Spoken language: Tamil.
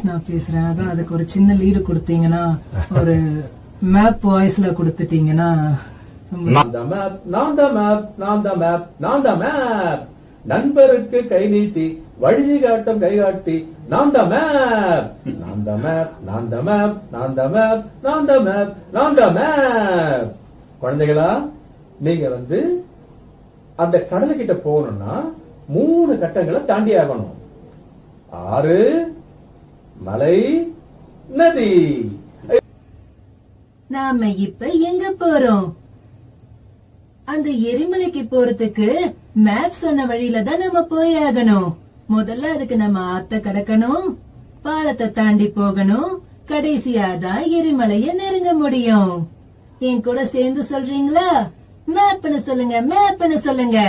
நான் பேசுறேன். அதான் அதுக்கு ஒரு சின்ன லீடு கொடுத்தீங்கன்னா, ஒரு மேப் வாய்ஸ்ல கொடுத்துட்டீங்கன்னா. நண்பருக்கு கை நீட்டி வழி காட்டும் கைகாட்டி நான் த மேப், நான் த மேப், நான் த மேப், நான் த மேப், நான் த மேப், நான் த மேப். குழந்தைகளா, நீங்க அந்த கடலுக்கிட்ட போகணும்னா 3 கட்டங்களை தாண்டி ஆகணும். ஆறு, மலை, நதி. நாம இப்ப எங்க போறோம்? அந்த எரிமலைக்கு போறதுக்கு மேப் சொன்ன வழியில தான் நம்ம போய் ஆகணும். முதல்ல அதுக்கு நம்ம ஆத்த கடக்கணும், பாலத்தை தாண்டி போகணும், கடைசியாதான் எரிமலைய நெருங்க முடியும். என் கூட சேர்ந்து சொல்றீங்களா? மேப்னு சொல்லுங்க, மேப்னு சொல்லுங்க.